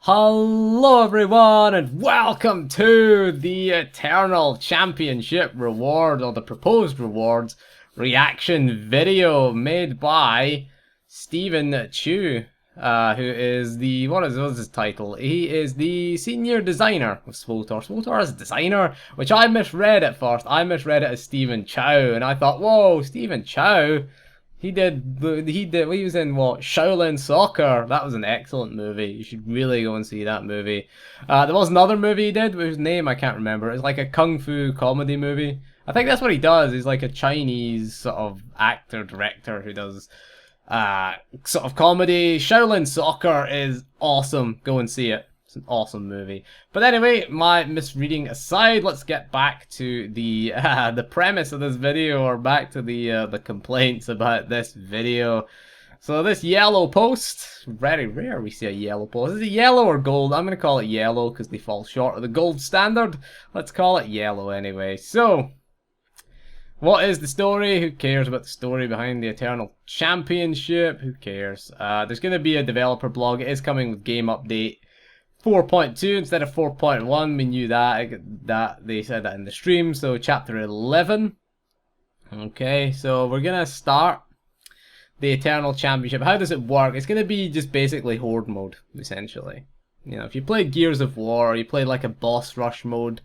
Hello everyone and welcome to the Eternal Championship reward, or the proposed rewards reaction video made by Stephen Chu, who is the, what is his title? He is the senior designer of SWTOR. SWTOR is a designer, which I misread at first. I misread it as Stephen Chow, and I thought, whoa, Stephen Chow? He was in what, Shaolin Soccer. That was an excellent movie. You should really go and see that movie. There was another movie he did, whose name I can't remember. It's like a kung fu comedy movie. I think that's what he does. He's like a Chinese sort of actor, director who does sort of comedy. Shaolin Soccer is awesome. Go and see it. It's an awesome movie. But anyway, my misreading aside, let's get back to the premise of this video, or back to the complaints about this video. So this yellow post, very rare we see a yellow post. Is it yellow or gold? I'm going to call it yellow because they fall short of the gold standard. Let's call it yellow anyway. So, what is the story? Who cares about the story behind the Eternal Championship? Who cares? There's going to be a developer blog. It is coming with game update 4.2 instead of 4.1. We knew that they said that in the stream. So chapter 11. Okay, so we're gonna start the Eternal Championship. How does it work? It's gonna be just basically horde mode, essentially. You know, if you played Gears of War, or you played like a boss rush mode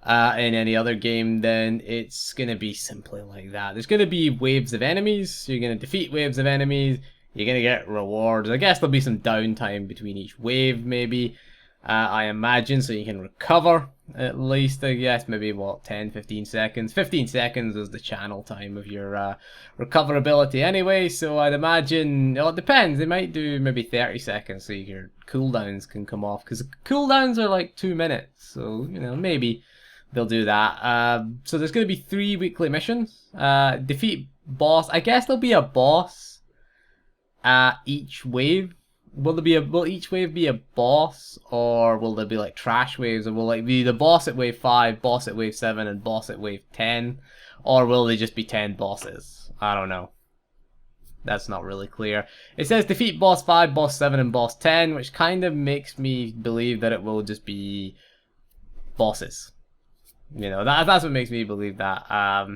in any other game, then it's gonna be simply like that. There's gonna be waves of enemies. So you're gonna defeat waves of enemies. You're gonna get rewards. I guess there'll be some downtime between each wave, maybe. I imagine, so you can recover at least, I guess, maybe what, 10-15 seconds. 15 seconds is the channel time of your recoverability anyway, so I'd imagine, well, it depends. They might do maybe 30 seconds so your cooldowns can come off, because cooldowns are like 2 minutes, so, you know, maybe they'll do that. So there's going to be 3 weekly missions. Defeat boss. I guess there'll be a boss each wave. Will each wave be a boss, or will there be like trash waves, or will like be the boss at wave 5, boss at wave 7, and boss at wave 10, or will they just be 10 bosses? I don't know. That's not really clear. It says defeat boss 5, boss 7, and boss 10, which kind of makes me believe that it will just be bosses. You know, that's what makes me believe that.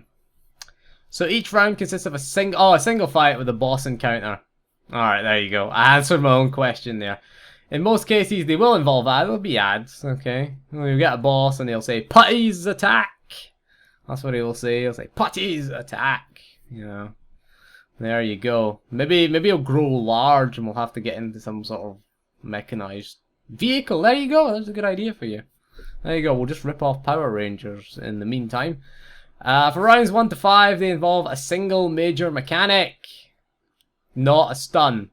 So each round consists of a single fight with a boss encounter. Alright, there you go. I answered my own question there. In most cases, they will involve ads. There'll be ads, okay? You'll get a boss and they'll say, "Putties attack!" That's what he'll say. He'll say, "Putties attack!" You know. There you go. Maybe he'll grow large and we'll have to get into some sort of mechanized vehicle. There you go. That's a good idea for you. There you go. We'll just rip off Power Rangers in the meantime. For rounds 1 to 5, they involve a single major mechanic. Not a stun.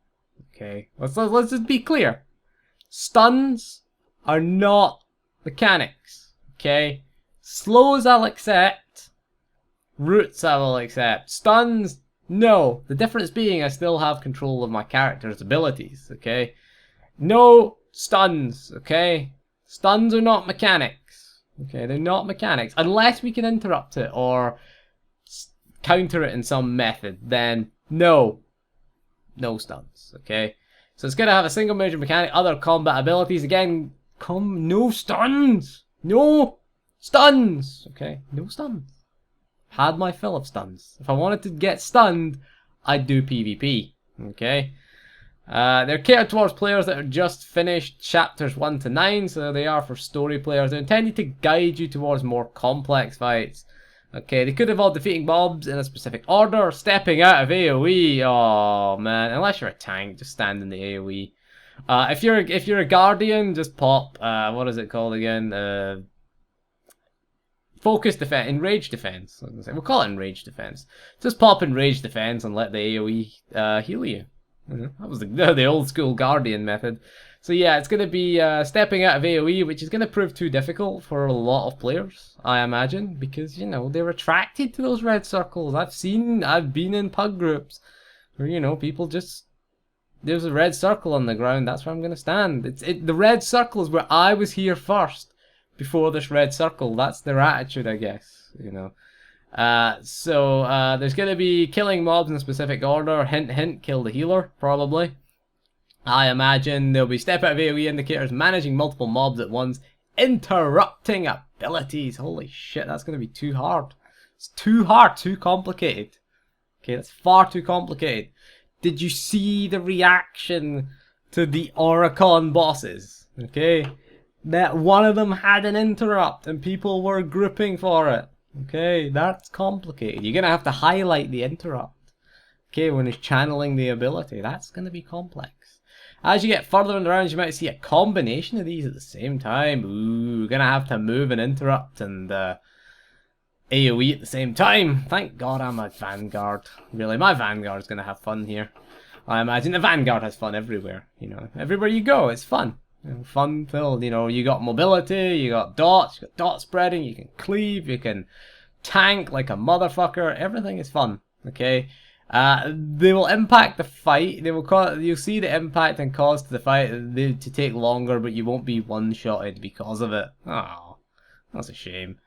Okay, let's just be clear. Stuns are not mechanics. Okay, slows I'll accept. Roots I will accept. Stuns, no. The difference being I still have control of my character's abilities. Okay, no stuns. Okay, stuns are not mechanics. Okay, they're not mechanics unless we can interrupt it or counter it in some method. Then no. No stuns, okay? So it's going to have a single major mechanic, other combat abilities. Again, no stuns! No stuns! Okay, no stuns. Had my fill of stuns. If I wanted to get stunned, I'd do PvP, okay? They're catered towards players that have just finished chapters 1 to 9, so they are for story players. They're intended to guide you towards more complex fights. Okay, they could involve defeating mobs in a specific order, stepping out of AoE. Oh man, unless you're a tank, just stand in the AoE. If you're a guardian, just pop. What is it called again? Focus defense, enraged defense. We'll call it enraged defense. Just pop enraged defense and let the AoE heal you. That was the old school guardian method. So yeah, it's going to be stepping out of AoE, which is going to prove too difficult for a lot of players, I imagine, because, you know, they're attracted to those red circles. I've been in pug groups where, you know, people just, there's a red circle on the ground, that's where I'm going to stand. The red circle is where I was here first, before this red circle. That's their attitude, I guess, you know. There's going to be killing mobs in a specific order. Hint, hint, kill the healer, probably. I imagine there'll be step out of AoE indicators, managing multiple mobs at once, interrupting abilities. Holy shit, that's going to be too hard. It's too hard, too complicated. Okay, that's far too complicated. Did you see the reaction to the Oricon bosses? Okay, that one of them had an interrupt and people were grouping for it. Okay, that's complicated. You're going to have to highlight the interrupt. Okay, when he's channeling the ability, that's going to be complex. As you get further in the rounds, you might see a combination of these at the same time. Ooh, going to have to move and interrupt and AoE at the same time. Thank God I'm a Vanguard. Really, my Vanguard's going to have fun here. I imagine the Vanguard has fun everywhere. You know, everywhere you go, it's fun. You know, fun filled. You know, you got mobility, you got dots, dot spreading, you can cleave, you can tank like a motherfucker. Everything is fun. Okay. They will impact the fight. They will you'll see the impact and cause to the fight to take longer, but you won't be one-shotted because of it. Oh, that's a shame.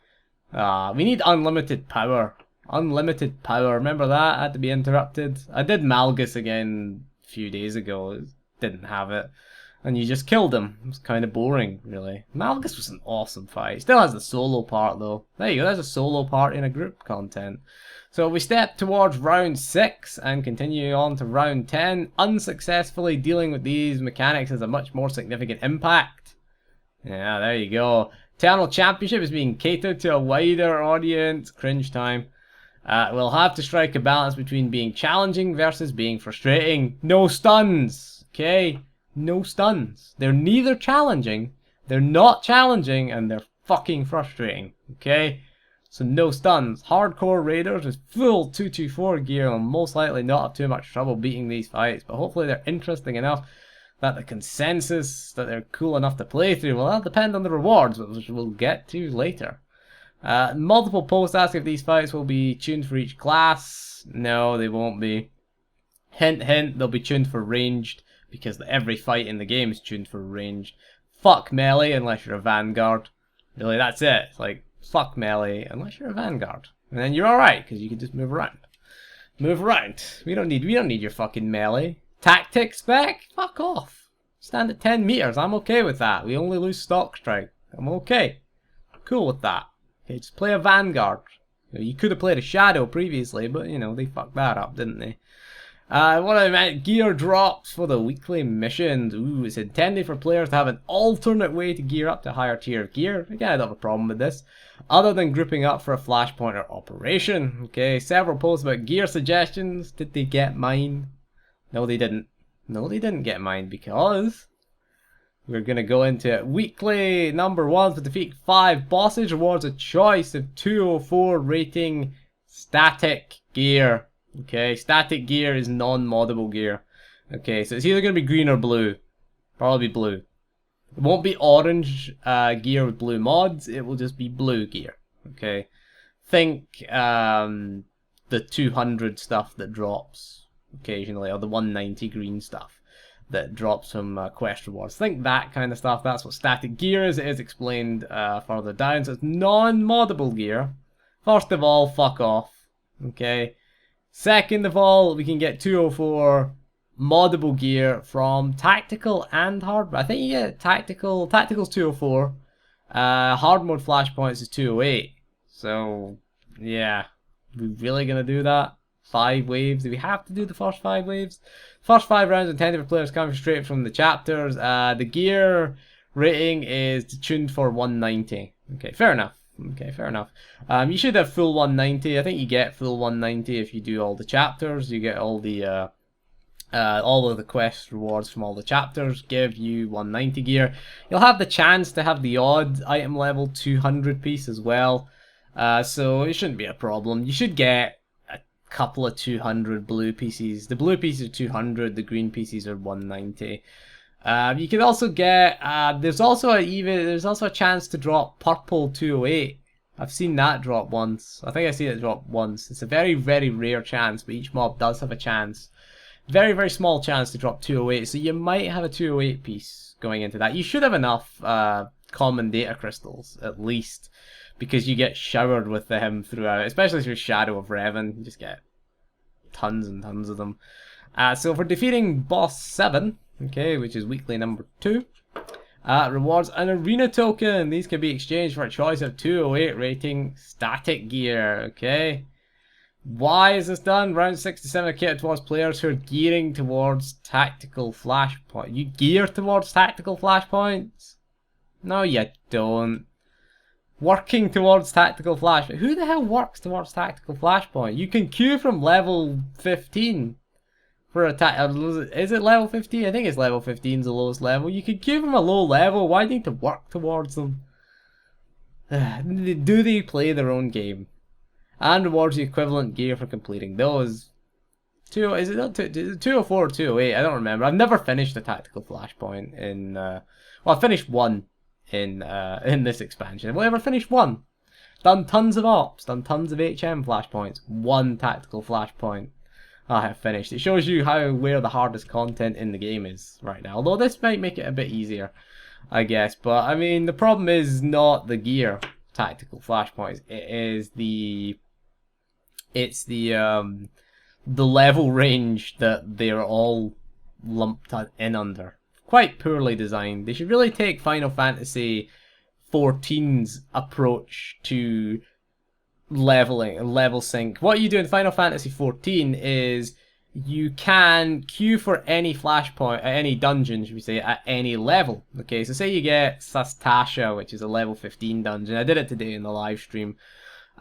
We need unlimited power. Unlimited power. Remember that? Had to be interrupted. I did Malgus again a few days ago. Didn't have it. And you just killed him. It was kind of boring, really. Malgus was an awesome fight. Still has the solo part, though. There you go. There's a solo part in a group content. So we step towards round 6 and continue on to round 10. Unsuccessfully dealing with these mechanics has a much more significant impact. Yeah, there you go. Eternal Championship is being catered to a wider audience. Cringe time. We'll have to strike a balance between being challenging versus being frustrating. No stuns. Okay? No stuns. They're neither challenging, they're not challenging, and they're fucking frustrating. Okay? So no stuns. Hardcore raiders with full 224 gear will most likely not have too much trouble beating these fights, but hopefully they're interesting enough that the consensus that they're cool enough to play through, well, that'll depend on the rewards, which we'll get to later. Multiple posts ask if these fights will be tuned for each class. No, they won't be. Hint, hint, they'll be tuned for ranged, because every fight in the game is tuned for ranged. Fuck melee unless you're a Vanguard. Really, that's it. It's like, fuck melee unless you're a Vanguard. And then you're alright, because you can just move around. Move around. We don't need your fucking melee. Tactic spec? Fuck off. Stand at 10 meters. I'm okay with that. We only lose stock strike. I'm okay. Cool with that. Okay, just play a Vanguard. You could have played a Shadow previously, but, you know, they fucked that up, didn't they? What I meant, gear drops for the weekly missions. Ooh, it's intended for players to have an alternate way to gear up to a higher tier of gear. Again, I don't have a problem with this, other than grouping up for a flashpoint or operation. Okay, several posts about gear suggestions. Did they get mine? No, they didn't. No, they didn't get mine, because we're going to go into it. Weekly number 1 to defeat 5 bosses rewards a choice of 204 rating static gear. Okay, static gear is non-moddable gear. Okay, so it's either going to be green or blue. Probably blue. It won't be orange gear with blue mods. It will just be blue gear. Okay, think the 200 stuff that drops occasionally, or the 190 green stuff that drops from quest rewards. Think that kind of stuff. That's what static gear is. It is explained further down. So it's non-moddable gear. First of all, fuck off. Okay. Second of all, we can get 204 moddable gear from tactical and hard. I think you get tactical. Tactical's 204. Hard mode flashpoints is 208. So yeah, we really gonna do that? 5 waves? Do we have to do the first 5 waves? First 5 rounds intended for players coming straight from the chapters. The gear rating is tuned for 190. Okay, fair enough. Okay, fair enough. You should have full 190. I think you get full 190 if you do all the chapters. You get all of the quest rewards from all the chapters. Give you 190 gear. You'll have the chance to have the odd item level 200 piece as well. So it shouldn't be a problem. You should get a couple of 200 blue pieces. The blue pieces are 200. The green pieces are 190. You can also get there's also a chance to drop purple 208. I've seen that drop once. I think I seen it drop once. It's a very, very rare chance, but each mob does have a chance. Very, very small chance to drop 208. So you might have a 208 piece going into that. You should have enough common data crystals at least, because you get showered with them throughout, especially through Shadow of Revan. You just get tons and tons of them. So for defeating boss 7. okay, which is weekly number 2. Rewards an arena token. These can be exchanged for a choice of 208 rating static gear, okay. Why is this done? Round 67 catered towards players who are gearing towards tactical flashpoint. You gear towards tactical flashpoints? No, you don't. Working towards tactical flashpoint. Who the hell works towards tactical flashpoint? You can queue from level 15 for attack. Is it level 15? I think it's level 15 is the lowest level. You can queue from a low level. Why do you need to work towards them? Do they play their own game? And rewards the equivalent gear for completing those. Is it not 204 or 208? I don't remember. I've never finished a tactical flashpoint in. Well, I finished one in this expansion. Have I ever finished one? Done tons of ops. Done tons of HM flashpoints. One tactical flashpoint I have finished. It shows you where the hardest content in the game is right now. Although this might make it a bit easier, I guess. But I mean, the problem is not the gear tactical flashpoints. It's the level range that they're all lumped in under. Quite poorly designed. They should really take Final Fantasy XIV's approach to level sync. What you do in Final Fantasy XIV is you can queue for any flashpoint, any dungeon, should we say, at any level. Okay, so say you get Sastasha, which is a level 15 dungeon. I did it today in the live stream.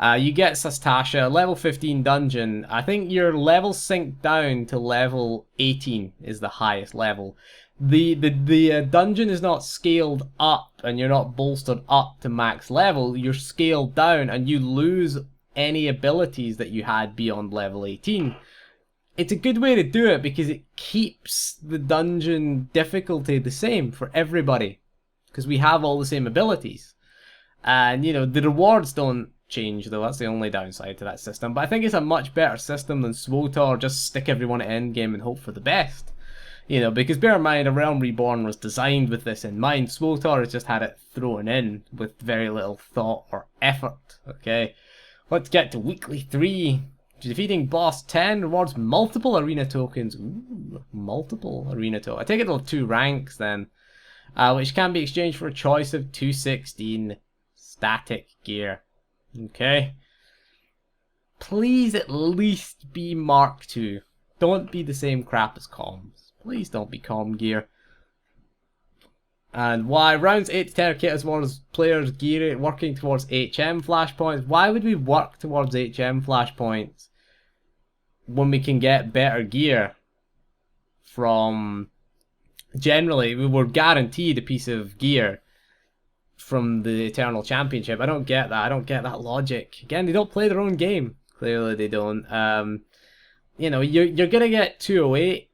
You get Sastasha, level 15 dungeon. I think your level synced down to level 18 is the highest level. The dungeon is not scaled up and you're not bolstered up to max level. You're scaled down and you lose any abilities that you had beyond level 18. It's a good way to do it because it keeps the dungeon difficulty the same for everybody. Because we have all the same abilities. And, you know, the rewards don't change though. That's the only downside to that system. But I think it's a much better system than SWTOR. Just stick everyone at endgame and hope for the best. You know, because bear in mind, A Realm Reborn was designed with this in mind. SWTOR has just had it thrown in with very little thought or effort. Okay, let's get to weekly 3. Defeating boss 10 rewards multiple arena tokens. Ooh, multiple arena tokens. I take it to 2 ranks then, which can be exchanged for a choice of 216 static gear. Okay. Please at least be Mark II. Don't be the same crap as comms. Please don't be comm gear. And why? Rounds 8 to 10 are catered towards players gear working towards HM flashpoints. Why would we work towards HM flashpoints when we can get better gear from... Generally, we were guaranteed a piece of gear from the Eternal Championship. I don't get that. I don't get that logic. Again, they don't play their own game. Clearly they don't. You know, you're going to get 208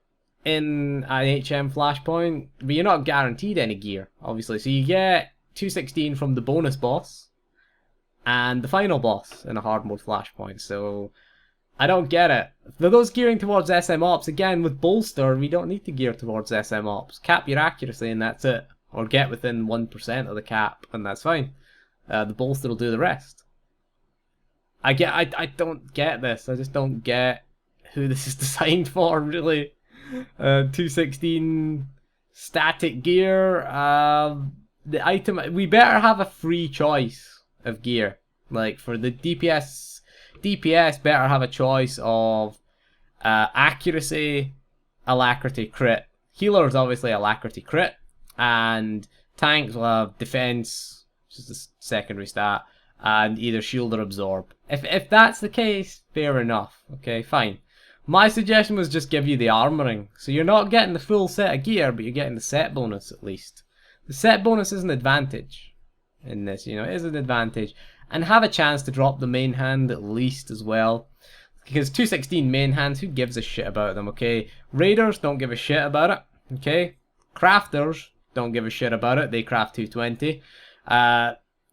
in an HM flashpoint, but you're not guaranteed any gear, obviously. So you get 216 from the bonus boss and the final boss in a hard mode flashpoint. So I don't get it. For those gearing towards SM Ops, again, with Bolster, we don't need to gear towards SM Ops. Cap your accuracy and that's it. Or get within 1% of the cap and that's fine. The Bolster will do the rest. I don't get this. I just don't get who this is designed for, really. 216 static gear. The item, we better have a free choice of gear. Like for the DPS better have a choice of accuracy, alacrity, crit. Healers obviously alacrity, crit, and tanks will have defense, which is the secondary stat, and either shield or absorb. If that's the case, fair enough. Okay, fine. My suggestion was just give you the armoring. So you're not getting the full set of gear, but you're getting the set bonus at least. The set bonus is an advantage in this, you know, it is an advantage. And have a chance to drop the main hand at least as well. Because 216 main hands, who gives a shit about them, okay? Raiders don't give a shit about it, okay? Crafters don't give a shit about it, they craft 220.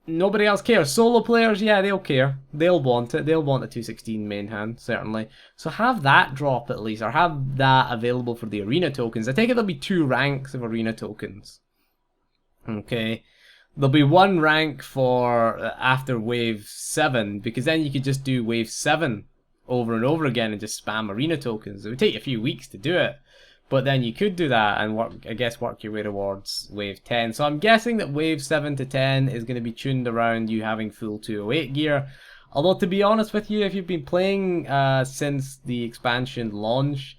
Nobody else cares. Solo players, yeah, they'll care. They'll want it. They'll want a 216 main hand, certainly. So have that drop at least, or have that available for the arena tokens. I take it there'll be 2 ranks of arena tokens. Okay. There'll be 1 rank for after wave 7, because then you could just do wave 7 over and over again and just spam arena tokens. It would take a few weeks to do it. But then you could do that and work your way towards wave 10. So I'm guessing that wave 7 to 10 is going to be tuned around you having full 208 gear. Although, to be honest with you, if you've been playing since the expansion launch,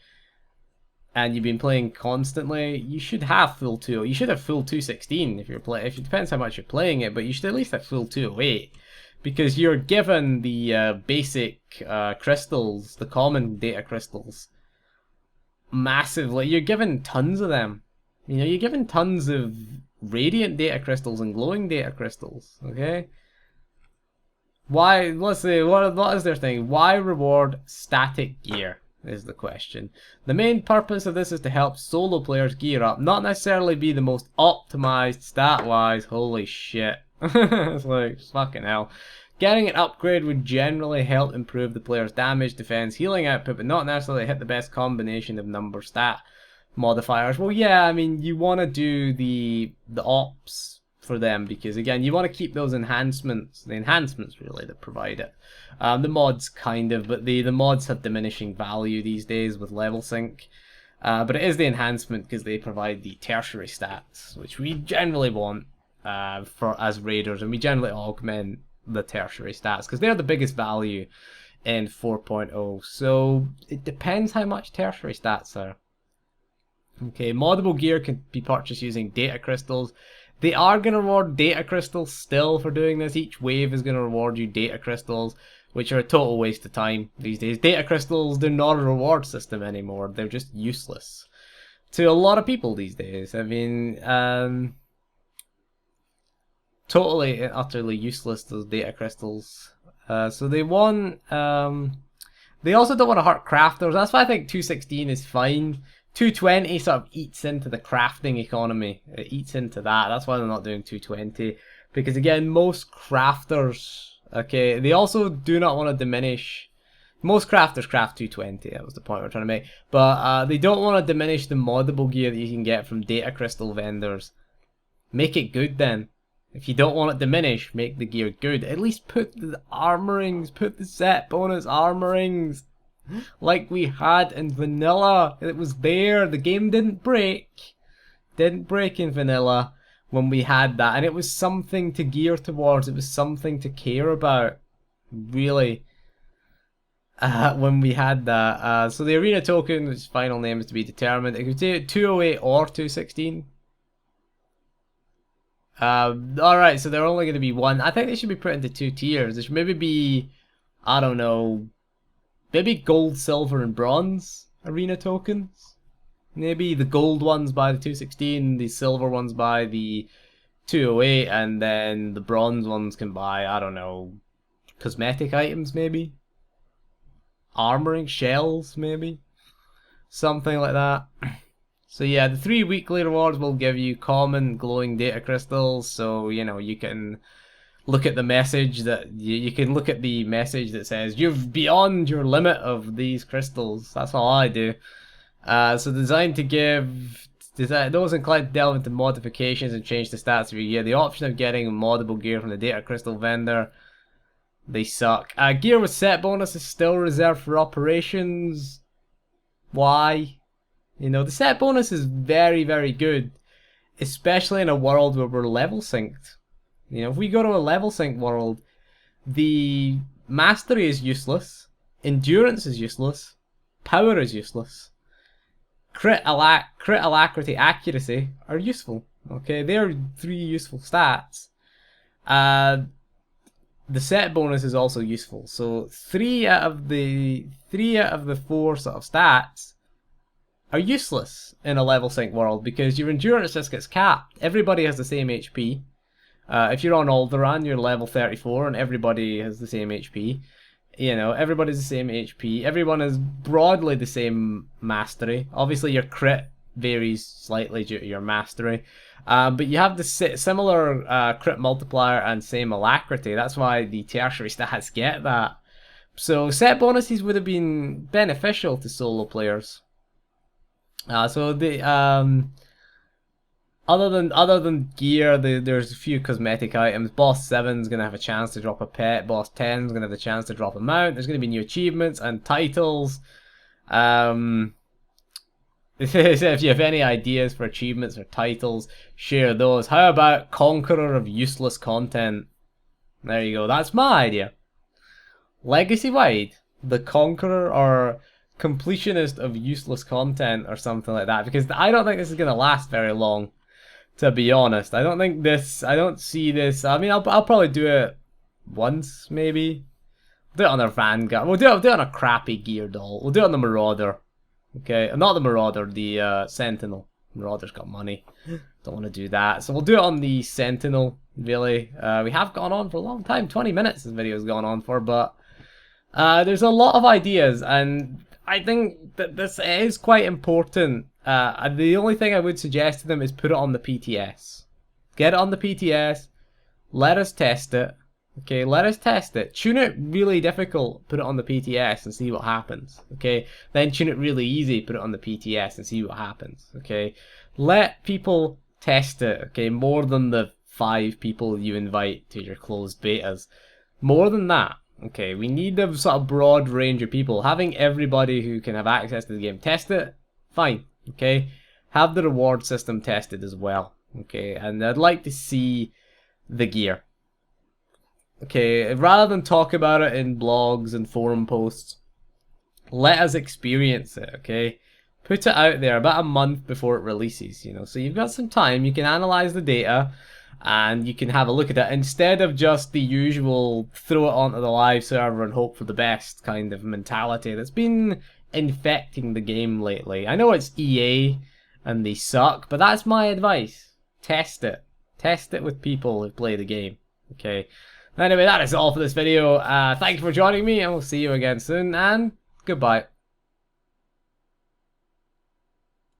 and you've been playing constantly, you should have full 2. You should have full 216 if you're playing. If it depends how much you're playing it, but you should at least have full 208, because you're given the basic crystals, the common data crystals, massively. You're given tons of them. You know, you're given tons of radiant data crystals and glowing data crystals. Okay. Why? Let's say what is their thing? Why reward static gear? Is the question. The main purpose of this is to help solo players gear up, not necessarily be the most optimized stat-wise. Holy shit. It's like, fucking hell. Getting an upgrade would generally help improve the player's damage, defense, healing output, but not necessarily hit the best combination of number stat modifiers. Well, yeah, I mean, you want to do the ops for them, because again, you want to keep those enhancements, the enhancements really that provide it. The mods kind of, but the mods have diminishing value these days with level sync. But it is the enhancement because they provide the tertiary stats, which we generally want for as raiders, and we generally augment the tertiary stats because they're the biggest value in 4.0. So it depends how much tertiary stats are. Okay, moddable gear can be purchased using data crystals. They are going to reward data crystals still for doing this. Each wave is going to reward you data crystals, which are a total waste of time these days. Data crystals, they're not a reward system anymore. They're just useless to a lot of people these days. I mean, totally and utterly useless, those data crystals. So they want... they also don't want to hurt crafters. That's why I think 216 is fine. 220 sort of eats into the crafting economy. It eats into that. That's why they're not doing 220. Because again, most crafters, okay, they also do not want to diminish. Most crafters craft 220. That was the point we're trying to make. But they don't want to diminish the moddable gear that you can get from data crystal vendors. Make it good then. If you don't want it diminished, make the gear good. At least put the armorings, put the set bonus armorings. Like we had in vanilla. It was there. The game didn't break. Didn't break in vanilla when we had that. And it was something to gear towards. It was something to care about. Really. When we had that. So the arena token, its final name is to be determined. It could say 208 or 216. Alright, so they're only going to be one. I think they should be put into 2 tiers. There should maybe be, I don't know, maybe gold, silver, and bronze arena tokens. Maybe the gold ones by the 216, the silver ones by the 208, and then the bronze ones can buy, I don't know, cosmetic items maybe? Armoring, shells maybe? Something like that. So yeah, the 3 weekly rewards will give you common glowing data crystals, so you know, you can look at the message that you can look at the message that says you're beyond your limit of these crystals. That's all I do. So designed to give those inclined to delve into modifications and change the stats of your gear. The option of getting moddable gear from the data crystal vendor. They suck. Gear with set bonus is still reserved for operations. Why? You know, the set bonus is very, very good, especially in a world where we're level synced. You know, if we go to a level sync world, the mastery is useless, endurance is useless, power is useless, crit alacrity, accuracy are useful. Okay, they're 3 useful stats. The set bonus is also useful. So 3 out of the 4 sort of stats are useless in a level sync world because your endurance just gets capped. Everybody has the same HP. If you're on Alderaan, you're level 34 and everybody has the same HP. You know, everybody's the same HP. Everyone is broadly the same mastery. Obviously, your crit varies slightly due to your mastery. But you have the similar crit multiplier and same alacrity. That's why the tertiary stats get that. So set bonuses would have been beneficial to solo players. So the other than gear, there's a few cosmetic items. Boss 7's gonna have a chance to drop a pet. Boss 10's gonna have a chance to drop a mount. There's gonna be new achievements and titles. If you have any ideas for achievements or titles, share those. How about Conqueror of Useless Content? There you go. That's my idea. Legacy wide, the Conqueror or Completionist of Useless Content or something like that. Because I don't think this is going to last very long, to be honest. I don't see this. I mean, I'll probably do it once, maybe. Do it on a Vanguard. We'll do it on a crappy gear doll. We'll do it on the Marauder. Okay, not the Marauder, the Sentinel. Marauder's got money. Don't want to do that. So we'll do it on the Sentinel, really. We have gone on for a long time. 20 minutes this video's gone on for, but there's a lot of ideas, and I think that this is quite important. The only thing I would suggest to them is put it on the PTS. Get it on the PTS. Let us test it. Okay, let us test it. Tune it really difficult, put it on the PTS and see what happens. Okay, then tune it really easy, put it on the PTS and see what happens. Okay, let people test it. Okay, more than the 5 people you invite to your closed betas. More than that. Okay, we need a sort of broad range of people. Having everybody who can have access to the game test it, fine. Okay, have the reward system tested as well. Okay, and I'd like to see the gear. Okay, rather than talk about it in blogs and forum posts, let us experience it, okay? Put it out there about a month before it releases, you know, so you've got some time, you can analyze the data, and you can have a look at it, instead of just the usual throw it onto the live server and hope for the best kind of mentality that's been infecting the game lately. I know it's EA, and they suck, but that's my advice. Test it. Test it with people who play the game, okay? Anyway, that is all for this video. Thank you for joining me, and we'll see you again soon, and goodbye.